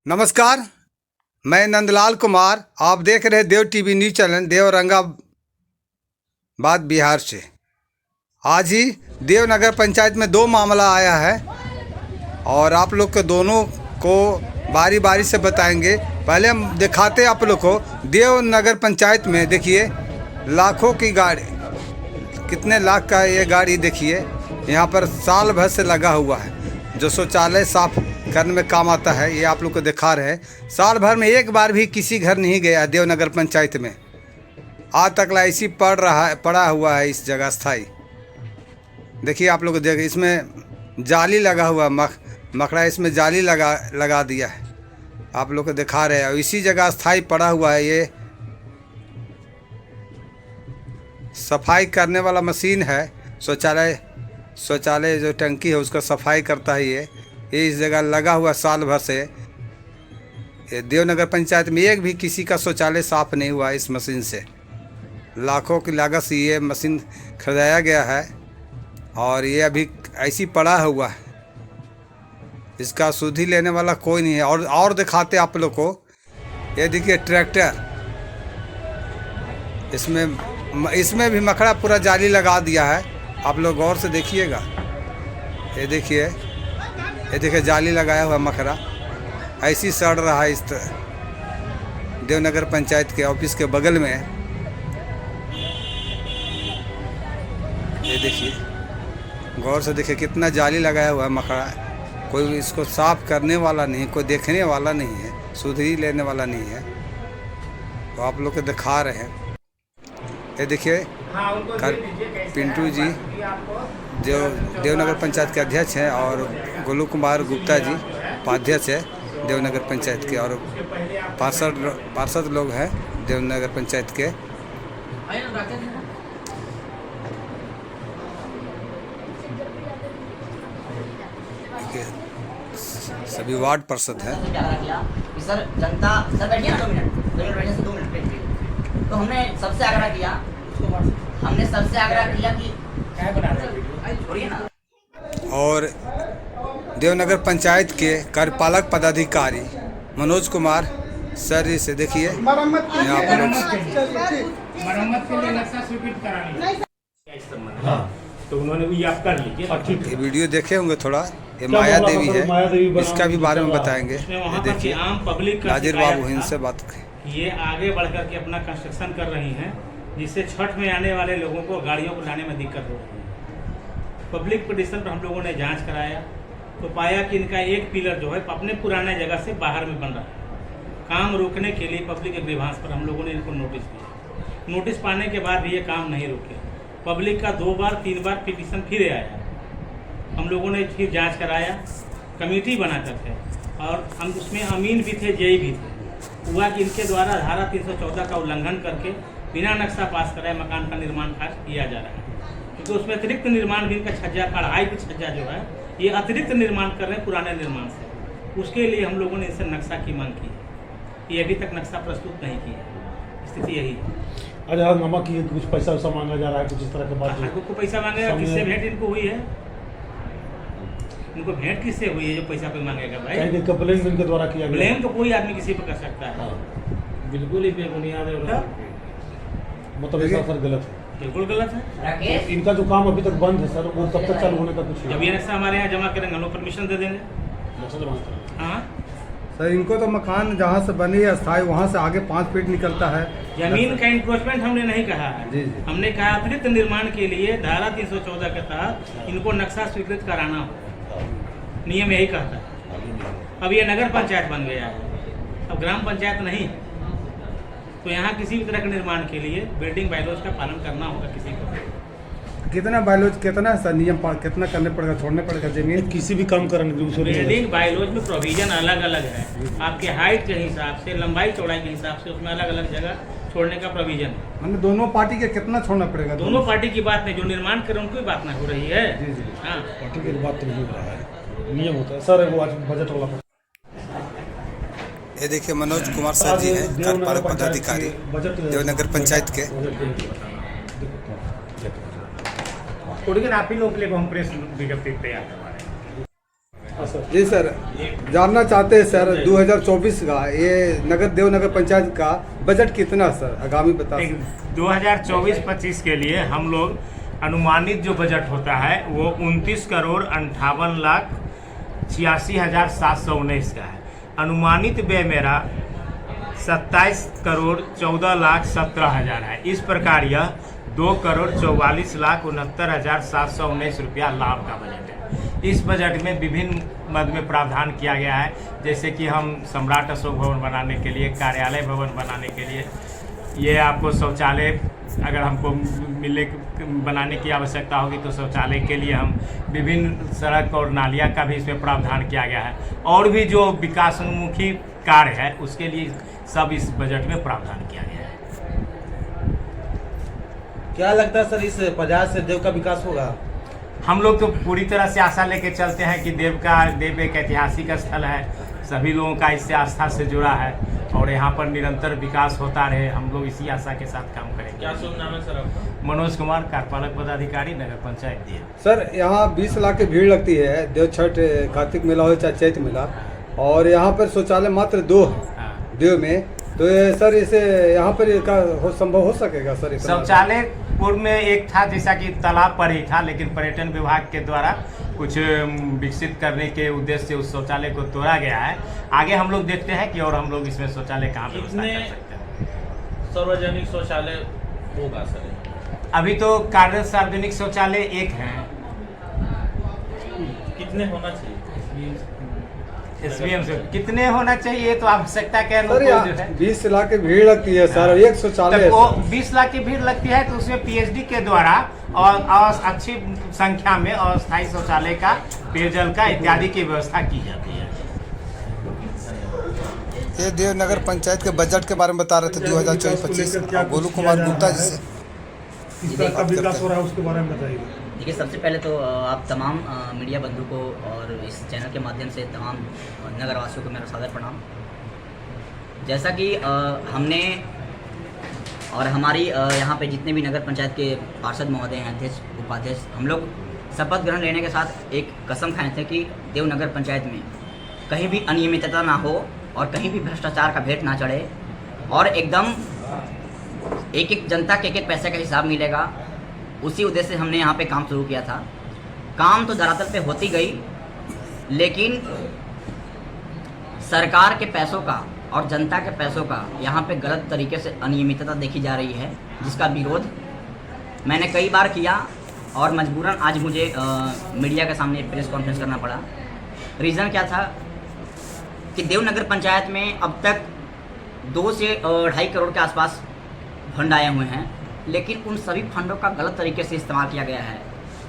नमस्कार, मैं नंदलाल कुमार। आप देख रहे देव टीवी न्यूज चैनल देवरंगाबाद बिहार से। आज ही देवनगर पंचायत में दो मामला आया है और आप लोग के दोनों को बारी बारी से बताएंगे। पहले हम दिखाते आप लोग को देवनगर पंचायत में। देखिए लाखों की गाड़ी, कितने लाख का ये गाड़ी देखिए यहाँ पर साल भर से लगा हुआ है, जो शौचालय साफ करने में काम आता है। ये आप लोग को दिखा रहे हैं। साल भर में एक बार भी किसी घर नहीं गया देवनगर पंचायत में। आज तक ऐसी पड़ा हुआ है इस जगह स्थाई। देखिए आप लोग देख, इसमें जाली लगा हुआ, मकड़ा इसमें जाली लगा दिया है। आप लोग को दिखा रहे हैं और इसी जगह स्थाई पड़ा हुआ है। ये सफाई करने वाला मशीन है। शौचालय जो टंकी है उसका सफाई करता है। ये इस जगह लगा हुआ साल भर से। ये देवनगर पंचायत में एक भी किसी का शौचालय साफ नहीं हुआ इस मशीन से। लाखों की लागत से ये मशीन खरीदाया गया है और ये अभी ऐसी पड़ा हुआ है। इसका शुद्धि लेने वाला कोई नहीं है। और दिखाते आप लोग को, ये देखिए ट्रैक्टर, इसमें भी मकड़ा पूरा जाली लगा दिया है। आप लोग गौर से देखिएगा। ये देखिए जाली लगाया हुआ मकड़ा ऐसी सड़ रहा है इस देवनगर पंचायत के ऑफिस के बगल में। ये देखिए गौर से देखिए कितना जाली लगाया हुआ है मकड़ा। कोई इसको साफ करने वाला नहीं, कोई देखने वाला नहीं है, सुधरी लेने वाला नहीं है। तो आप लोग को दिखा रहे हैं। ये देखिए पिंटू जी जो देवनगर पंचायत के अध्यक्ष हैं और गोलू कुमार गुप्ता जी उपाध्यक्ष है देवनगर पंचायत के, और पार्षद लोग हैं देवनगर पंचायत के। सभी वार्ड पार्षद हैं। सर जनता सर बैठिए ना 2 मिनट बैठिए, 2 मिनट बैठिए। तो हमने सबसे आग्रह किया कि छोड़िए ना। और देवनगर पंचायत के कार्यपालक पदाधिकारी मनोज कुमार सर जी से देखिए मरम्मत के लिए नक्शा स्वीकृत करानी। हाँ, तो उन्होंने भी आप कर लीजिए। ये वीडियो देखे होंगे थोड़ा। ये माया देवी है, इसका भी बारे में बताएंगे। ये देखिए आम पब्लिक नाजिर बाबू इनसे बात ये आगे बढ़ कर के अपना कंस्ट्रक्शन कर रही हैं, जिससे छठ में आने वाले लोगों को गाड़ियों को लाने में दिक्कत हो रही है। पब्लिक पिटिशन पर हम लोगों ने जांच कराया तो पाया कि इनका एक पिलर जो है अपने पुराने जगह से बाहर में बन रहा है। काम रोकने के लिए पब्लिक ग्रीवांस पर हम लोगों ने इनको नोटिस दिया। नोटिस पाने के बाद भी ये काम नहीं रुके। पब्लिक का 2 बार 3 बार पिटिशन फिर आया। हम लोगों ने फिर जाँच कराया, कमेटी बना करके, और हम उसमें अमीन भी थे, जेई भी थे। हुआ कि इनके द्वारा धारा 314 का उल्लंघन करके बिना नक्शा पास कराए मकान का निर्माण कार्य किया जा रहा है। क्योंकि उसमें अतिरिक्त निर्माण भी इनका छज्जा, कढ़ाई की छज्जा जो है ये अतिरिक्त निर्माण कर रहे हैं पुराने निर्माण से। उसके लिए हम लोगों ने इनसे नक्शा की मांग की है। ये अभी तक नक्शा प्रस्तुत नहीं किया। स्थिति यही है। अरे हाँ मामा की कुछ पैसा वैसा मांगा जा रहा है, कुछ इस तरह के बात को पैसा मांगेगा। किससे भेंट इनको हुई है? इनको भेंट किससे हुई है जो पैसा पे मांगेगा? भाई कंप्लेन इनके द्वारा किया गया। ब्लेम तो कोई आदमी किसी पर कर सकता है। बिल्कुल ही बेबुनियाद है, मतलब ऐसा सर गलत है, बिल्कुल गलत है। तो इनका जो काम अभी तक बंद है सर, वो कब तक चालू होने का कुछ? जब ये नक्शा हमारे यहाँ जमा करेंगे हम लोग परमिशन दे देंगे। हाँ सर, इनको तो मकान जहाँ से बनी है स्थायी वहाँ से आगे 5 फीट निकलता है। जमीन का इंक्रोचमेंट हमने नहीं कहा है। जी। हमने कहा अतिरिक्त निर्माण के लिए धारा 314 के तहत इनको नक्शा स्वीकृत कराना हो। नियम यही कहता है। अब ये नगर पंचायत बन गया है, अब ग्राम पंचायत नहीं। तो यहाँ किसी भी तरह के निर्माण के लिए बिल्डिंग बायलॉज का पालन करना होगा किसी को। कितना बायलॉज, कितना सर नियम कितना करने पड़ेगा, छोड़ने पड़ेगा जमीन? किसी भी काम करने के लिए बिल्डिंग बायलॉज में प्रोविजन अलग अलग है। आपके हाइट के हिसाब से, लंबाई चौड़ाई के हिसाब से उसमें अलग अलग जगह छोड़ने का प्रोविजन है। मतलब दोनों पार्टी के कितना छोड़ना पड़ेगा? दोनों पार्टी की बात नहीं, जो निर्माण करे उनकी बात नहीं हो रही है। हाँ, पार्टी की बात तो नहीं हो रहा है, नियम होता है सर। वो आज बजट वाला। ये देखिए मनोज कुमार सर जी हैं, कार्यपालक पदाधिकारी देवनगर पंचायत के। आप ही लोग के लिए हम प्रेस विज्ञप्ति तैयार करवा रहे हैं। सर। जी सर, जानना चाहते हैं सर 2024 का ये देवनगर पंचायत का बजट कितना सर आगामी बता एक 2024-25 के लिए हम लोग अनुमानित जो बजट होता है वो 29,58,86,719 का है। अनुमानित व्यय मेरा 27,14,17,000 है। इस प्रकार यह 2,44,69,719 रुपया लाभ का बजट है। इस बजट में विभिन्न मद में प्रावधान किया गया है, जैसे कि हम सम्राट अशोक भवन बनाने के लिए, कार्यालय भवन बनाने के लिए, ये आपको शौचालय अगर हमको बनाने की आवश्यकता होगी तो शौचालय के लिए हम विभिन्न सड़क और नालियाँ का भी इसमें प्रावधान किया गया है। और भी जो विकासोन्मुखी कार्य है उसके लिए सब इस बजट में प्रावधान किया गया है। क्या लगता है सर इस बाजार से देव का विकास होगा? हम लोग तो पूरी तरह से आशा लेके चलते हैं कि देव एक ऐतिहासिक स्थल है, सभी लोगों का इससे आस्था से जुड़ा है और यहाँ पर निरंतर विकास होता रहे। हम लोग इसी आशा के साथ काम करेंगे। क्या शुभ नाम है सर आपका? मनोज कुमार, कार्यपालक पदाधिकारी, नगर पंचायत देव। सर यहाँ 20 लाख की भीड़ लगती है, देव छठ कार्तिक मेला हो चाहे चैत मेला, और यहाँ पर शौचालय मात्र 2 है देव में, तो ये सर इसे यहाँ पर संभव हो सकेगा सर? शौचालय पूर्व में एक था जैसा कि तालाब पर ही था, लेकिन पर्यटन विभाग के द्वारा कुछ विकसित करने के उद्देश्य से उस शौचालय को तोड़ा गया है। आगे हम लोग देखते हैं कि और हम लोग इसमें शौचालय कहाँ व्यवस्था कर सकते हैं। सार्वजनिक शौचालय होगा सर? अभी तो कार्यरत सार्वजनिक शौचालय 1 है। कितने होना चाहिए? SBM से कितने होना चाहिए तो आवश्यकता के सर अनुकूल जो यहाँ है 20 लाख की भीड़ लगती है सर, एक शौचालय है तो वो सर। 20 लाख की भीड़ लगती है तो उसमें PhD के द्वारा और अच्छी संख्या में अस्थायी शौचालय का, पेयजल का इत्यादि की व्यवस्था की जाती है। ये देवनगर पंचायत के बजट के बारे में बता रहे थे 2024-25, गोलू कुमार गुप्ता जी से विकास हो रहा है उसके बारे में बताइए। देखिए, सबसे पहले तो आप तमाम मीडिया बंधु को और इस चैनल के माध्यम से तमाम नगरवासियों को मेरा सादर प्रणाम। जैसा कि हमने और हमारी यहाँ पे जितने भी नगर पंचायत के पार्षद महोदय हैं, अध्यक्ष, उपाध्यक्ष, हम लोग शपथ ग्रहण लेने के साथ एक कसम खाए थे कि देवनगर पंचायत में कहीं भी अनियमितता ना हो और कहीं भी भ्रष्टाचार का भेंट ना चढ़े और एकदम एक जनता के एक पैसे का हिसाब मिलेगा। उसी उद्देश्य से हमने यहाँ पे काम शुरू किया था। काम तो धरातल पे होती गई, लेकिन सरकार के पैसों का और जनता के पैसों का यहाँ पे गलत तरीके से अनियमितता देखी जा रही है, जिसका विरोध मैंने कई बार किया और मजबूरन आज मुझे मीडिया के सामने प्रेस कॉन्फ्रेंस करना पड़ा। रीज़न क्या था कि देवनगर पंचायत में अब तक 2 से 2.5 करोड़ के आसपास फंड आए हुए हैं, लेकिन उन सभी फंडों का गलत तरीके से इस्तेमाल किया गया है।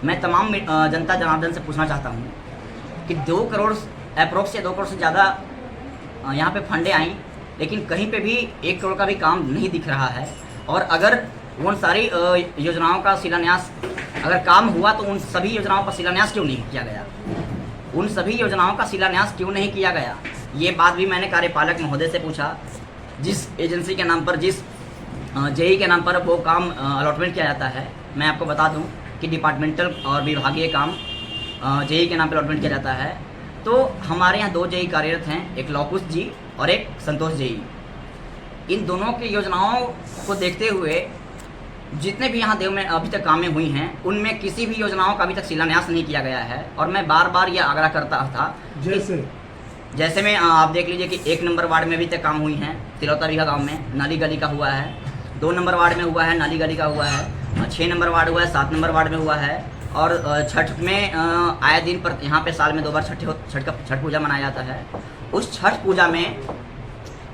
मैं तमाम जनता जनार्दन से पूछना चाहता हूँ कि 2 करोड़ अप्रोक्स से 2 करोड़ से ज़्यादा यहाँ पे फंडे आई, लेकिन कहीं पे भी 1 करोड़ का भी काम नहीं दिख रहा है। और अगर उन सारी योजनाओं का शिलान्यास अगर काम हुआ तो उन सभी योजनाओं का शिलान्यास क्यों नहीं किया गया? उन सभी योजनाओं का शिलान्यास क्यों नहीं किया गया? ये बात भी मैंने कार्यपालक महोदय से पूछा। जिस एजेंसी के नाम पर, जिस जेई के नाम पर वो काम अलॉटमेंट किया जाता है, मैं आपको बता दूं कि डिपार्टमेंटल और विभागीय काम जेई के नाम पर अलॉटमेंट किया जाता है। तो हमारे यहाँ 2 जेई कार्यरत हैं, एक लौकुश जी और एक संतोष जेई। इन दोनों की योजनाओं को देखते हुए जितने भी यहाँ देव में अभी तक कामें हुई हैं, उनमें किसी भी योजनाओं का अभी तक शिलान्यास नहीं किया गया है। और मैं बार बार ये आग्रह करता था, जैसे में आप देख लीजिए कि 1 नंबर वार्ड में अभी तक काम हुई हैं, तिलौता बीघा गाँव में नाली गली का हुआ है, 2 नंबर वार्ड में हुआ है, नाली गली का हुआ है, 6 नंबर वार्ड हुआ है, 7 नंबर वार्ड में हुआ है। और छठ में आए दिन पर यहाँ पे साल में 2 बार छठ पूजा मनाया जाता है। उस छठ पूजा में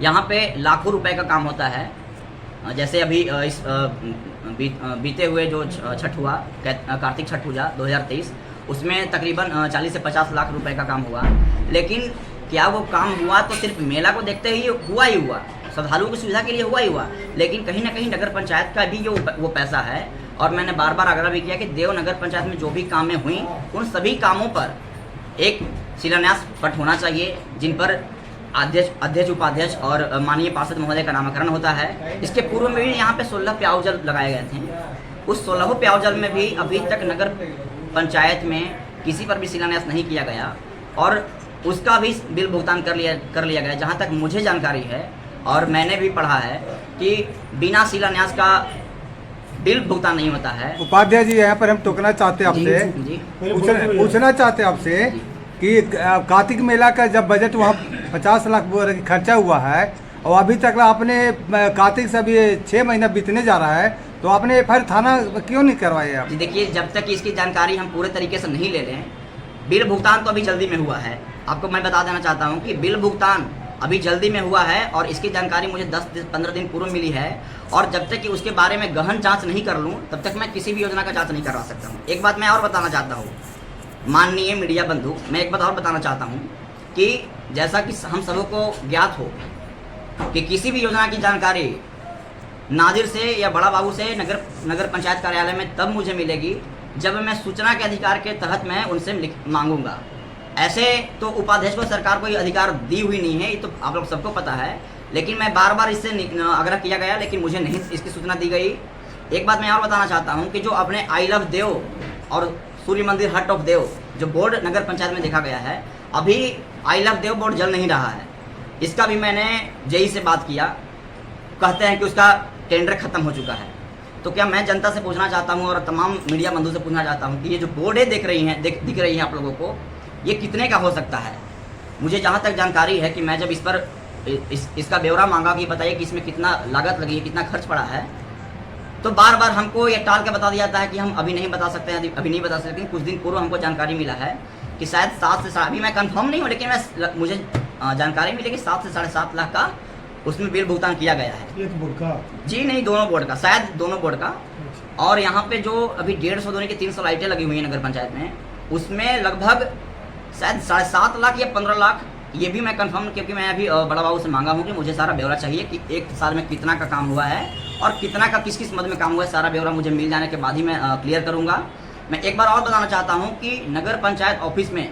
यहाँ पे लाखों रुपए का काम होता है। जैसे अभी इस बीते हुए जो छठ हुआ, कार्तिक छठ पूजा 2023, उसमें तकरीबन 40 से 50 लाख रुपए का काम हुआ। लेकिन क्या वो काम हुआ तो सिर्फ मेला को देखते ही हुआ, श्रद्धालुओं की सुविधा के लिए हुआ ही हुआ, लेकिन कहीं ना कहीं नगर पंचायत का भी जो वो पैसा है। और मैंने बार बार आग्रह भी किया कि देवनगर पंचायत में जो भी कामें हुई, उन सभी कामों पर एक शिलान्यास पट होना चाहिए, जिन पर अध्यक्ष, उपाध्यक्ष और माननीय पार्षद महोदय का नामकरण होता है। इसके पूर्व में भी यहाँ पे 16 पेयजल लगाए गए थे। उस 16 पेयजल में भी अभी तक नगर पंचायत में किसी पर भी शिलान्यास नहीं किया गया। और उसका भी बिल भुगतान कर लिया गया। जहाँ तक मुझे जानकारी है और मैंने भी पढ़ा है कि बिना शिलान्यास का बिल भुगतान नहीं होता है। उपाध्याय जी, यहाँ पर हम टोकना चाहते हैं आपसे, जी पूछना चाहते हैं आपसे कि कार्तिक मेला का जब बजट वहाँ 50 लाख खर्चा हुआ है और अभी तक आपने कार्तिक से अभी 6 महीना बीतने जा रहा है, तो आपने एफआईआर थाना क्यों नहीं करवाए आप? जी देखिए, जब तक इसकी जानकारी हम पूरे तरीके से नहीं ले लें, बिल भुगतान तो अभी जल्दी में हुआ है। आपको मैं बता देना चाहता हूँ कि बिल भुगतान अभी जल्दी में हुआ है और इसकी जानकारी मुझे 10-15 दिन पूर्व मिली है। और जब तक कि उसके बारे में गहन जांच नहीं कर लूँ, तब तक मैं किसी भी योजना का जांच नहीं करवा सकता हूँ। एक बात मैं और बताना चाहता हूँ, माननीय मीडिया बंधु, मैं एक बात और बताना चाहता हूँ कि जैसा कि हम सबों को ज्ञात हो कि किसी भी योजना की जानकारी नादिर से या बड़ा बाबू से नगर पंचायत कार्यालय में तब मुझे मिलेगी जब मैं सूचना के अधिकार के तहत मैं उनसे मांगूंगा। ऐसे तो उपाध्यक्ष को सरकार कोई अधिकार दी हुई नहीं है, ये तो आप लोग सबको पता है, लेकिन मैं बार बार इससे आग्रह किया गया लेकिन मुझे नहीं इसकी सूचना दी गई। एक बात मैं और बताना चाहता हूँ कि जो अपने आई लव देव और सूर्य मंदिर हट ऑफ देव जो बोर्ड नगर पंचायत में देखा गया है, अभी आई लव देव बोर्ड जल नहीं रहा है। इसका भी मैंने जेई से बात किया, कहते हैं कि उसका टेंडर खत्म हो चुका है। तो क्या मैं जनता से पूछना चाहता हूँ और तमाम मीडिया बंधु से पूछना चाहता हूँ कि ये जो बोर्डें दिख रही हैं आप लोगों को, ये कितने का हो सकता है? मुझे जहाँ तक जानकारी है कि मैं जब इस पर इसका ब्यौरा मांगा कि बताइए कि इसमें कितना लागत लगी है, कितना खर्च पड़ा है, तो बार बार हमको ये टाल के बता दिया जाता है कि हम अभी नहीं बता सकते हैं, अभी नहीं बता सकते। लेकिन कुछ दिन पूर्व हमको जानकारी मिला है कि शायद 7 से, अभी मैं कंफर्म नहीं हूँ, लेकिन मुझे जानकारी मिली कि 7 से 7.5 लाख का उसमें बिल भुगतान किया गया है। एक बोर्ड का? जी नहीं, दोनों बोर्ड का, शायद दोनों बोर्ड का। और यहाँ पे जो अभी 150 धोने की 300 लाइटें लगी हुई हैं नगर पंचायत में, उसमें लगभग शायद 7.5 लाख या 15 लाख, ये भी मैं कंफर्म, क्योंकि मैं अभी बड़ा बाबू से मांगा हूँ कि मुझे सारा ब्यौरा चाहिए कि एक साल में कितना का काम हुआ है और कितना का किस किस मद में काम हुआ है। सारा ब्यौरा मुझे मिल जाने के बाद ही मैं क्लियर करूँगा। मैं एक बार और बताना चाहता हूँ कि नगर पंचायत ऑफिस में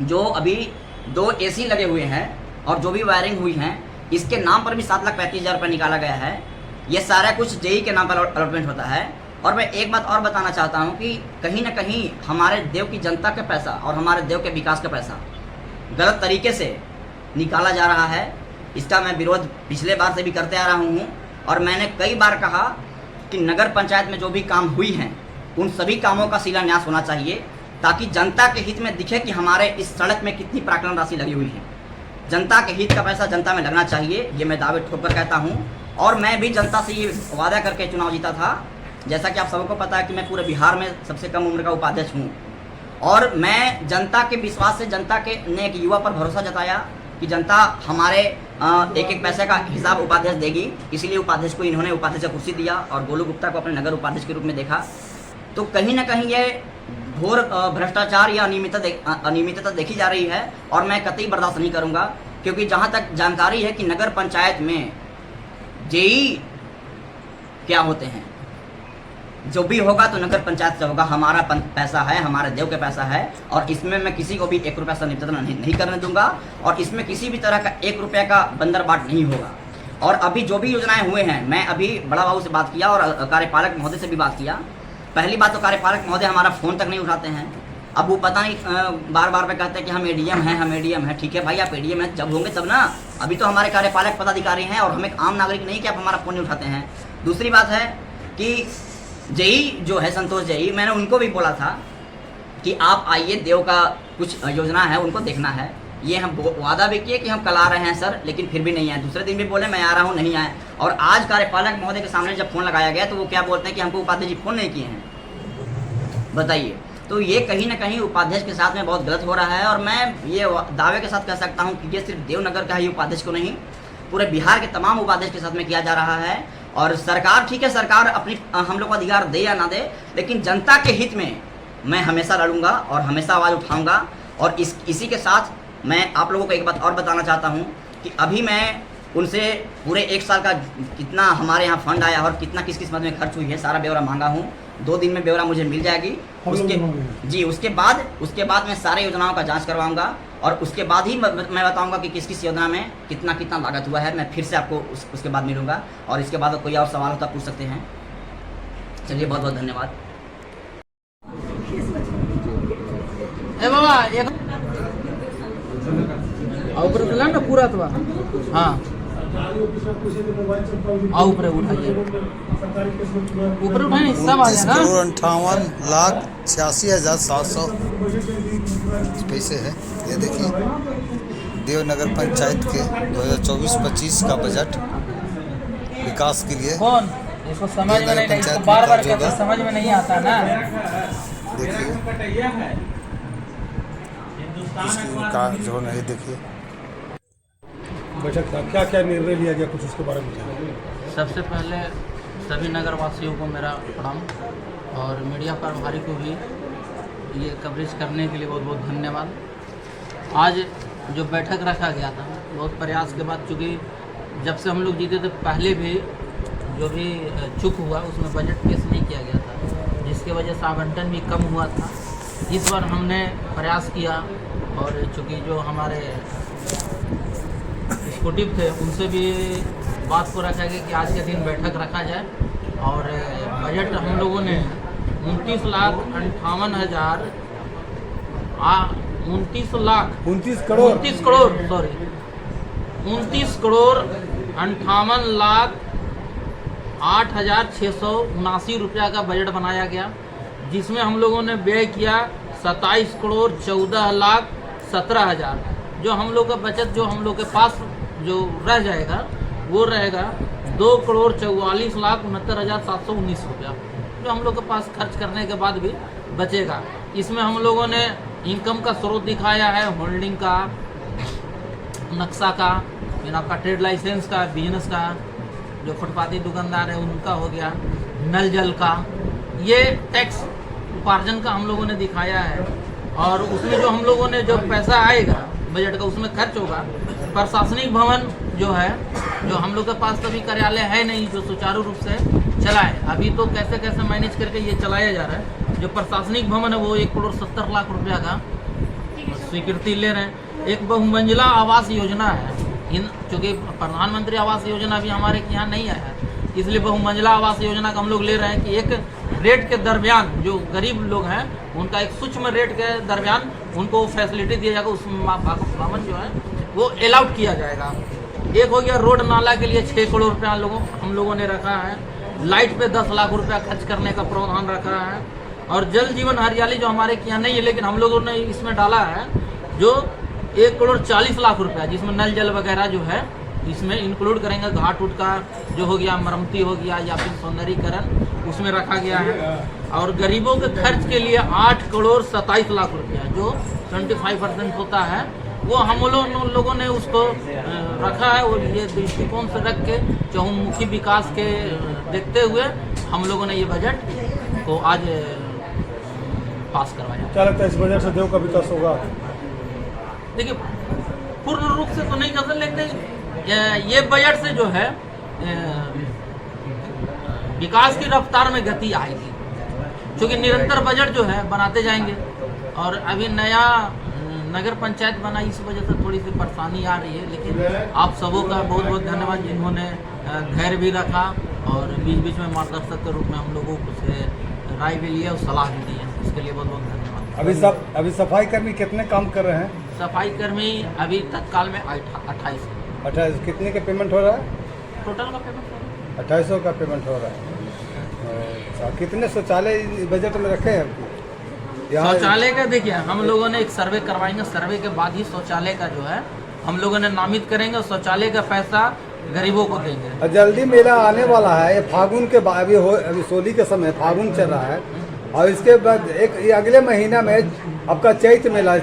जो अभी 2 AC लगे हुए हैं और जो भी वायरिंग हुई हैं, इसके नाम पर भी 7,35,000 रुपये निकाला गया है। ये सारा कुछ जेई के नाम पर अलॉटमेंट होता है। और मैं एक बात और बताना चाहता हूँ कि कहीं ना कहीं हमारे देव की जनता का पैसा और हमारे देव के विकास का पैसा गलत तरीके से निकाला जा रहा है। इसका मैं विरोध पिछले बार से भी करते आ रहा हूँ और मैंने कई बार कहा कि नगर पंचायत में जो भी काम हुई हैं उन सभी कामों का शिलान्यास होना चाहिए, ताकि जनता के हित में दिखे कि हमारे इस सड़क में कितनी प्राक्कलन राशि लगी हुई है। जनता के हित का पैसा जनता में लगना चाहिए, ये मैं दावे ठोक कर कहता हूँ। और मैं भी जनता से ये वादा करके चुनाव जीता था। जैसा कि आप सबको पता है कि मैं पूरे बिहार में सबसे कम उम्र का उपाध्यक्ष हूँ और मैं जनता के विश्वास से, जनता के ने एक युवा पर भरोसा जताया कि जनता हमारे एक एक पैसे का हिसाब उपाध्यक्ष देगी। इसीलिए उपाध्यक्ष को इन्होंने उपाध्यक्ष का कुर्सी दिया और गोलू गुप्ता को अपने नगर उपाध्यक्ष के रूप में देखा। तो कहीं ना कहीं ये घोर भ्रष्टाचार या अनियमितता देखी जा रही है और मैं कतई बर्दाश्त नहीं करूँगा, क्योंकि जहाँ तक जानकारी है कि नगर पंचायत में जेई क्या होते हैं, जो भी होगा तो नगर पंचायत से होगा। हमारा पैसा है, हमारे देव का पैसा है और इसमें मैं किसी को भी 1 रुपया से निपटना नहीं करने दूंगा और इसमें किसी भी तरह का 1 रुपये का बंदर बाट नहीं होगा। और अभी जो भी योजनाएं हुए हैं, मैं अभी बड़ा बाबू से बात किया और कार्यपालक महोदय से भी बात किया। पहली बात तो कार्यपालक महोदय हमारा फ़ोन तक नहीं उठाते हैं। अब वो पता नहीं बार बार पे कहते हैं कि हम एडीएम हैं, हम एडीएम हैं। ठीक है भाई, आप एडीएम हैं, जब होंगे तब ना। अभी तो हमारे कार्यपालक पदाधिकारी हैं और हम एक आम नागरिक नहीं कि आप हमारा फ़ोन नहीं उठाते हैं। दूसरी बात है कि जेई जो है संतोष जेई, मैंने उनको भी बोला था कि आप आइए, देव का कुछ योजना है उनको देखना है। ये हम वादा भी किए कि हम कल आ रहे हैं सर, लेकिन फिर भी नहीं आए। दूसरे दिन भी बोले मैं आ रहा हूँ, नहीं आए। और आज कार्यपालक महोदय के सामने जब फ़ोन लगाया गया तो वो क्या बोलते हैं कि हमको उपाध्यक्ष जी फ़ोन नहीं किए हैं। बताइए, तो ये कहीं ना कहीं उपाध्यक्ष के साथ में बहुत गलत हो रहा है। और मैं ये दावे के साथ कह सकता हूँ कि ये सिर्फ देवनगर का ही उपाध्यक्ष को नहीं, पूरे बिहार के तमाम उपाध्यक्ष के साथ में किया जा रहा है। और सरकार, ठीक है, सरकार अपनी हम लोग को अधिकार दे या ना दे, लेकिन जनता के हित में मैं हमेशा लड़ूंगा और हमेशा आवाज़ उठाऊंगा। और इसी के साथ मैं आप लोगों को एक बात और बताना चाहता हूं कि अभी मैं उनसे पूरे 1 साल का कितना हमारे यहाँ फंड आया और कितना किस किस मद में खर्च हुई है, सारा ब्यौरा मांगा हूँ। 2 दिन में ब्यौरा मुझे मिल जाएगी। उसके बाद मैं सारे योजनाओं का जांच करवाऊंगा और उसके बाद ही मैं बताऊंगा कि किस किस योजना में कितना कितना लागत हुआ है। मैं फिर से आपको उसके बाद मिलूंगा और इसके बाद कोई और सवाल होता पूछ सकते हैं। चलिए, बहुत बहुत धन्यवाद। ऊपर चला ना पूरा तो हाँ ऊपर उठाइए ऊपर उठाए सब आ 29 जाएगा। करोड़ 58,86,700 पैसे है। ये देखिए देवनगर पंचायत के 2024-25 का बजट विकास के लिए। कौन इसको समझ में नहीं, इसको बार बार कहते हैं, समझ में नहीं आता ना। देखिए इसकी का जो है देखिए बैठक था, क्या क्या निर्णय लिया गया, कुछ उसके बारे में बताइए। सबसे पहले सभी नगर वासियों को मेरा प्रणाम और मीडिया प्रभारी को भी ये कवरेज करने के लिए बहुत बहुत धन्यवाद। आज जो बैठक रखा गया था बहुत प्रयास के बाद, चूँकि जब से हम लोग जीते थे पहले भी जो भी चूक हुआ उसमें बजट पेश नहीं किया गया था, जिसकी वजह से आवंटन भी कम हुआ था। इस बार हमने प्रयास किया और चूँकि जो हमारे एक्सिक्यूटिव थे उनसे भी बात को रखा गया कि आज के दिन बैठक रखा जाए और बजट हम लोगों ने 29 करोड़ 29,58,08,679 रुपया का बजट बनाया गया, जिसमें हम लोगों ने व्यय किया 27,14,17,000। जो हम लोग का बचत जो हम लोग के पास जो रह जाएगा वो रहेगा 2,44,69,719 रुपया, जो हम लोग के पास खर्च करने के बाद भी बचेगा। इसमें हम लोगों ने इनकम का स्रोत दिखाया है, होल्डिंग का, नक्शा का, फिर आपका ट्रेड लाइसेंस का, बिजनेस का, जो फुटपाती दुकानदार है उनका हो गया, नल जल का, ये टैक्स उपार्जन का हम लोगों ने दिखाया है। और उसमें जो हम लोगों ने जो पैसा आएगा बजट का उसमें खर्च होगा। प्रशासनिक भवन जो है, जो हम लोग के पास तो अभी कार्यालय है नहीं जो सुचारू रूप से चलाए, अभी तो कैसे कैसे मैनेज करके ये चलाया जा रहा है। जो प्रशासनिक भवन है वो 1,70,00,000 रुपया का स्वीकृति ले रहे हैं। एक बहुमंजिला आवास योजना है, चूँकि प्रधानमंत्री आवास योजना भी हमारे यहाँ नहीं आया है, इसलिए बहुमंजिला आवास योजना का हम लोग ले रहे हैं कि एक रेट के दरमियान जो गरीब लोग हैं उनका एक सूक्ष्म रेट के दरमियान उनको फैसिलिटी दिया जाएगा, उसमें भवन जो है वो अलाउड किया जाएगा। एक हो गया रोड नाला के लिए 6 करोड़ रुपया हम लोगों ने रखा है। लाइट पे 10 लाख रुपया खर्च करने का प्रावधान रखा है। और जल जीवन हरियाली जो हमारे यहाँ नहीं है लेकिन हम लोगों ने इसमें डाला है जो 1,40,00,000 रुपया, जिसमें नल जल वगैरह जो है इसमें इंक्लूड करेंगे। घाट उट का जो हो गया, मरम्मती हो गया या फिर सौंदर्यीकरण उसमें रखा गया है। और गरीबों के खर्च के लिए 8,27,00,000 रुपया जो 25% होता है वो हम लोगों ने उसको रखा है। और ये दृष्टिकोण से रख के चहुमुखी विकास के देखते हुए हम लोगों ने ये बजट को आज पास करवाया। क्या लगता है इस बजट से देव का विकास होगा? देखिए पूर्ण रूप से तो नहीं कर सकते, लेकिन ये बजट से जो है विकास की रफ्तार में गति आएगी, क्योंकि निरंतर बजट जो है बनाते जाएंगे। और अभी नया नगर पंचायत बना, इस वजह से थोड़ी सी परेशानी आ रही है, लेकिन आप सबों का बहुत बहुत धन्यवाद जिन्होंने धैर्य भी रखा और बीच बीच में मार्गदर्शक के रूप में हम लोगों को से राय भी लिया और सलाह भी दी है, इसके लिए बहुत बहुत धन्यवाद। अभी सफाई कर्मी कितने काम कर रहे हैं? सफाई कर्मी अभी तत्काल में 28 कितने का पेमेंट हो रहा है? टोटल का पेमेंट 2800 का पेमेंट हो रहा है। अच्छा, कितने शौचालय बजट में रखे हैं? शौचालय का देखिए हम लोगों ने एक सर्वे करवाएंगे, सर्वे के बाद ही शौचालय का जो है हम लोगों ने नामित करेंगे और शौचालय का पैसा गरीबों को देंगे। जल्दी मेला आने वाला है, ये फागुन के बाद अभी सोली के समय फागुन चल रहा है और इसके बाद ये अगले महीना में आपका चैत मेला,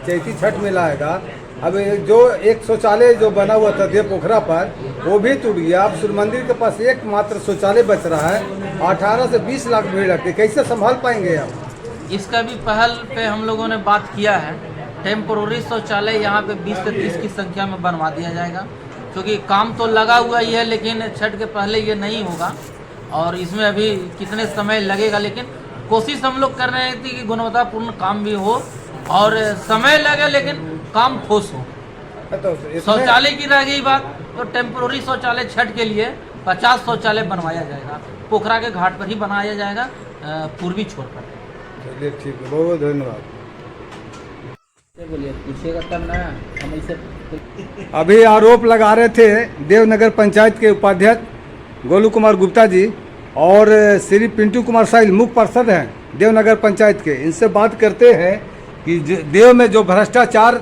चैती छठ मेला आएगा। अब जो एक शौचालय जो बना हुआ था देव पोखरा पर वो भी टूट गया। अब सूर्य मंदिर के पास एकमात्र शौचालय बच रहा है, 18 से 20 लाख भीड़ लगती है, कैसे संभाल पाएंगे आप? इसका भी पहल पे हम लोगों ने बात किया है। टेम्पोररी शौचालय यहाँ पे 20 से 30 की संख्या में बनवा दिया जाएगा, क्योंकि काम तो लगा हुआ ही है लेकिन छठ के पहले ये नहीं होगा और इसमें अभी कितने समय लगेगा, लेकिन कोशिश हम लोग कर रहे थे कि गुणवत्तापूर्ण काम भी हो और समय लगे लेकिन काम ठोस हो। शौचालय की रह गई बात, तो टेम्पोररी शौचालय छठ के लिए 50 शौचालय बनवाया जाएगा, पोखरा के घाट पर ही बनाया जाएगा, पूर्वी छोर पर। चलिए ठीक है, बहुत बहुत धन्यवाद। बोलिए पूछिएगा तब ना, हम इसे अभी आरोप लगा रहे थे देवनगर पंचायत के उपाध्यक्ष गोलू कुमार गुप्ता जी और श्री पिंटू कुमार साहिल मुख्य पार्षद हैं देवनगर पंचायत के। इनसे बात करते हैं कि देव में जो भ्रष्टाचार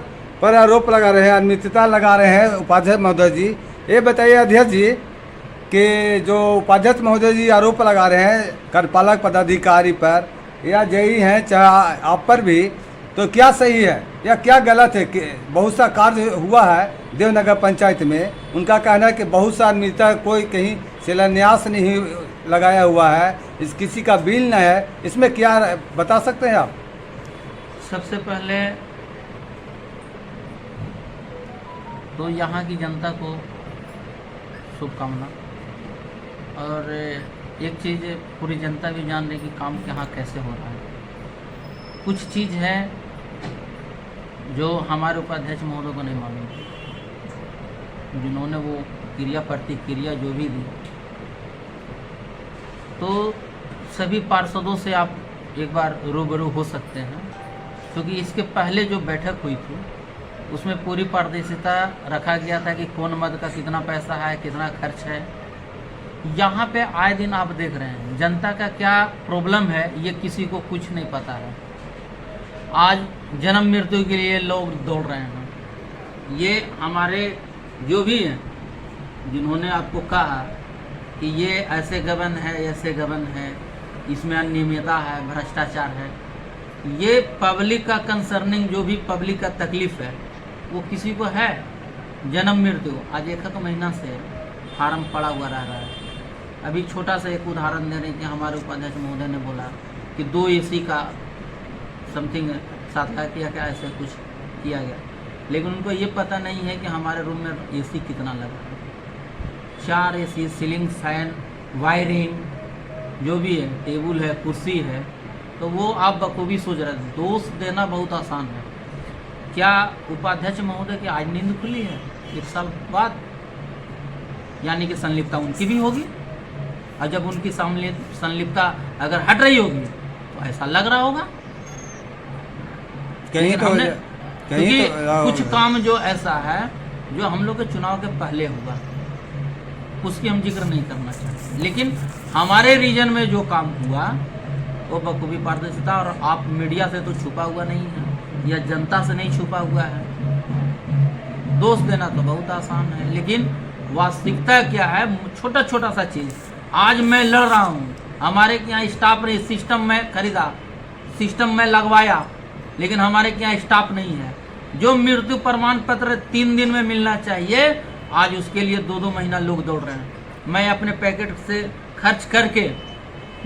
पर आरोप लगा रहे हैं, अनियमितता लगा रहे हैं उपाध्यक्ष महोदय जी, ये बताइए अध्यक्ष जी कि जो उपाध्यक्ष महोदय जी आरोप लगा रहे हैं कार्यपालक पदाधिकारी पर या जेई हैं चाहे आप पर भी, तो क्या सही है या क्या गलत है? कि बहुत सा कार्य हुआ है देवनगर पंचायत में, उनका कहना है कि बहुत सा अनियमितता, कोई कहीं शिलान्यास नहीं लगाया हुआ है, इस किसी का बिल न है, इसमें क्या बता सकते हैं आप? सबसे पहले तो यहाँ की जनता को शुभकामना, और एक चीज़ पूरी जनता भी जान रही कि काम यहाँ कैसे हो रहा है। कुछ चीज़ है जो हमारे उपाध्यक्ष महोदय को नहीं मालूम, जिन्होंने वो क्रिया प्रतिक्रिया जो भी दी, तो सभी पार्षदों से आप एक बार रूबरू हो सकते हैं, क्योंकि इसके पहले जो बैठक हुई थी उसमें पूरी पारदर्शिता रखा गया था कि कौन मद का कितना पैसा है, कितना खर्च है। यहाँ पे आए दिन आप देख रहे हैं जनता का क्या प्रॉब्लम है, ये किसी को कुछ नहीं पता है। आज जन्म मृत्यु के लिए लोग दौड़ रहे हैं। ये हमारे जो भी हैं जिन्होंने आपको कहा कि ये ऐसे गबन है, ऐसे गबन है, इसमें अनियमितता है, भ्रष्टाचार है, ये पब्लिक का कंसर्निंग, जो भी पब्लिक का तकलीफ है वो किसी को है। जन्म मृत्यु आज 1 महीना से फार्म पड़ा हुआ रह रहा है। अभी छोटा सा एक उदाहरण दे रहे हैं कि हमारे उपाध्यक्ष महोदय ने बोला कि 2 AC का समथिंग 7 लाख या क्या ऐसे कुछ किया गया, लेकिन उनको ये पता नहीं है कि हमारे रूम में AC कितना लगा है। 4 AC, सीलिंग फैन, वायरिंग जो भी है, टेबल है, कुर्सी है, तो वो आप बखूबी सोच रहे हैं। दोष देना बहुत आसान है। क्या उपाध्यक्ष महोदय की आज नींद खुली है 1 साल बाद? यानी कि संलिप्तता उनकी भी होगी, और जब उनकी संलिप्तता अगर हट रही होगी तो ऐसा लग रहा होगा। कहीं तो क्योंकि कुछ काम जो ऐसा है जो हम लोग के चुनाव के पहले हुआ, उसकी हम जिक्र नहीं करना चाहते, लेकिन हमारे रीजन में जो काम हुआ वो बखूबी पारदर्शिता, और आप मीडिया से तो छुपा हुआ नहीं है या जनता से नहीं छुपा हुआ है। दोष देना तो बहुत आसान है, लेकिन वास्तविकता क्या है, छोटा छोटा सा चीज़। आज मैं लड़ रहा हूँ, हमारे यहाँ स्टाफ ने सिस्टम में खरीदा, सिस्टम में लगवाया, लेकिन हमारे यहाँ स्टाफ नहीं है। जो मृत्यु प्रमाण पत्र 3 दिन में मिलना चाहिए, आज उसके लिए 2-2 महीना लोग दौड़ रहे हैं। मैं अपने पैकेट से खर्च करके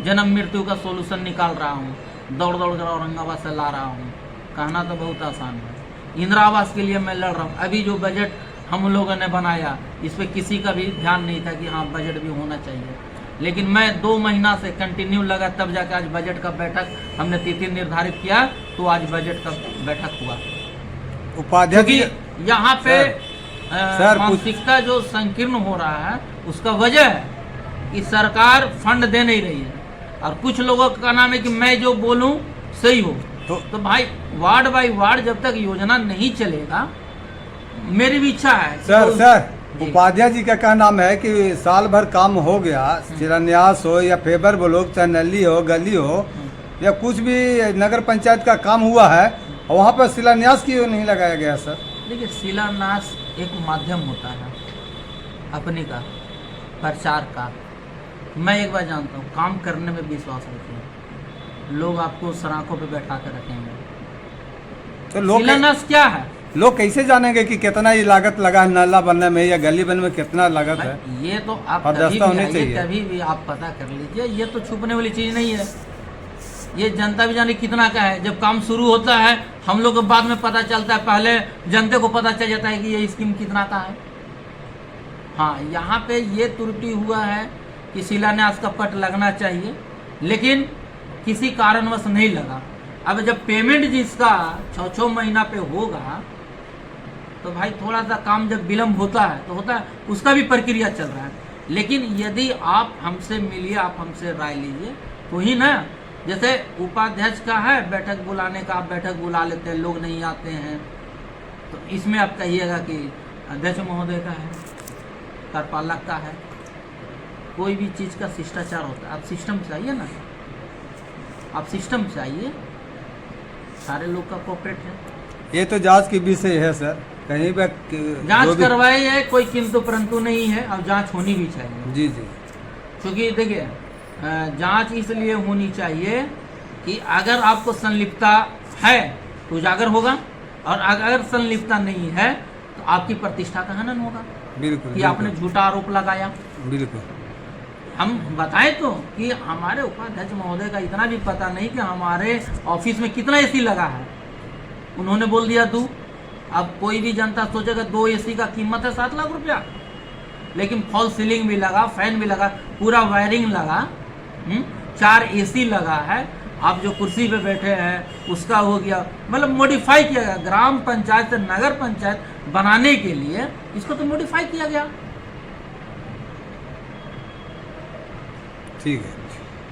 जन्म मृत्यु का सोल्यूशन निकाल रहा हूँ, दौड़ दौड़ कर औरंगाबाद से ला रहा हूँ। कहना तो बहुत आसान है। इंदिरा आवास के लिए मैं लड़ रहा हूँ। अभी जो बजट हम लोगों ने बनाया, इस पर किसी का भी ध्यान नहीं था कि हाँ बजट भी होना चाहिए, लेकिन मैं 2 महीना से कंटिन्यू लगा, तब जाकर आज बजट का बैठक हमने 3 निर्धारित किया, तो आज बजट का बैठक हुआ। उपाध्यक्ष यहाँ पे मानसिकता जो संकीर्ण हो रहा है, उसका वजह है कि सरकार फंड दे नहीं रही है, और कुछ लोगों का नाम है कि मैं जो बोलूं सही हो। तो भाई वार्ड बाय वार्ड जब तक योजना नहीं चलेगा, मेरी भी इच्छा है। सर उपाध्याय जी का कहना है कि साल भर काम हो गया, शिलान्यास हो या फेबर ब्लॉक, चाहे नली हो, गली हो, या कुछ भी नगर पंचायत का काम हुआ है, और वहाँ पर शिलान्यास क्यों नहीं लगाया गया सर? देखिए, शिलान्यास एक माध्यम होता है अपने का प्रचार का। मैं एक बार जानता हूँ, काम करने में विश्वास रखते हैं लोग, आपको सराखों पे बैठा कर रखेंगे। तो लोग शिलान्यास क्या है? लोग कैसे जानेंगे कि कितना ये लागत लगा है नाला बनने में या गली बनने में, कितना लागत है? ये तो आप कभी भी आप पता कर लीजिए, ये तो छुपने वाली चीज़ नहीं है। ये जनता भी जाने कितना का है। जब काम शुरू होता है हम लोग को बाद में पता चलता है, पहले जनता को पता चल जाता है कि ये स्कीम कितना का है। हाँ, यहाँ पे ये त्रुटि हुआ है कि शिलान्यास का पट लगना चाहिए, लेकिन किसी कारणवश नहीं लगा। अब जब पेमेंट जिसका 6-6 महीना पे होगा, तो भाई थोड़ा सा काम जब विलम्ब होता है तो होता है, उसका भी प्रक्रिया चल रहा है। लेकिन यदि आप हमसे मिलिए, आप हमसे राय लीजिए तो ही ना। जैसे उपाध्यक्ष का है बैठक बुलाने का, आप बैठक बुला लेते हैं, लोग नहीं आते हैं, तो इसमें आप कहिएगा कि अध्यक्ष महोदय का है, कार्यपालक का है, कोई भी चीज़ का शिष्टाचार होता है। आप सिस्टम चाहिए ना, आप सिस्टम चाहिए, सारे लोग का कोऑपरेट है। ये तो जांच की विषय है सर, कहीं पे जांच करवाई है, कोई किंतु परंतु नहीं है, अब जांच होनी भी चाहिए। जी जी क्योंकि देखिए जांच इसलिए होनी चाहिए कि अगर आपको संलिप्तता है तो उजागर होगा, और अगर संलिप्तता नहीं है तो आपकी प्रतिष्ठा का हनन होगा बिल्कुल कि आपने झूठा आरोप लगाया। बिल्कुल। हम बताएं तो कि हमारे उपाध्यक्ष महोदय का इतना भी पता नहीं कि हमारे ऑफिस में कितना एसी लगा है। उन्होंने बोल दिया 2। अब कोई भी जनता सोचेगा 2 एसी का कीमत है 7 लाख रुपया, लेकिन फॉल सीलिंग भी लगा, फैन भी लगा, पूरा वायरिंग लगा, 4 एसी लगा है। आप जो कुर्सी पे बैठे हैं उसका हो गया, मतलब मॉडिफाई किया गया। ग्राम पंचायत से नगर पंचायत बनाने के लिए इसको तो मॉडिफाई किया गया। ठीक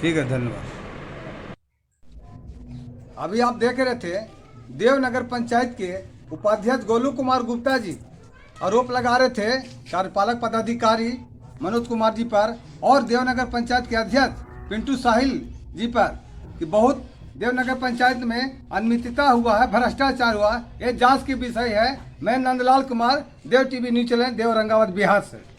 है, धन्यवाद। अभी आप देख रहे थे देवनगर पंचायत के उपाध्यक्ष गोलू कुमार गुप्ता जी आरोप लगा रहे थे कार्यपालक पदाधिकारी मनोज कुमार जी पर और देवनगर पंचायत के अध्यक्ष पिंटू साहिल जी पर कि बहुत देवनगर पंचायत में अनियमितता हुआ है, भ्रष्टाचार हुआ। ये जांच की विषय है। मैं नंदलाल कुमार, देव टीवी न्यूज चैनल, देव औरंगाबाद बिहार से।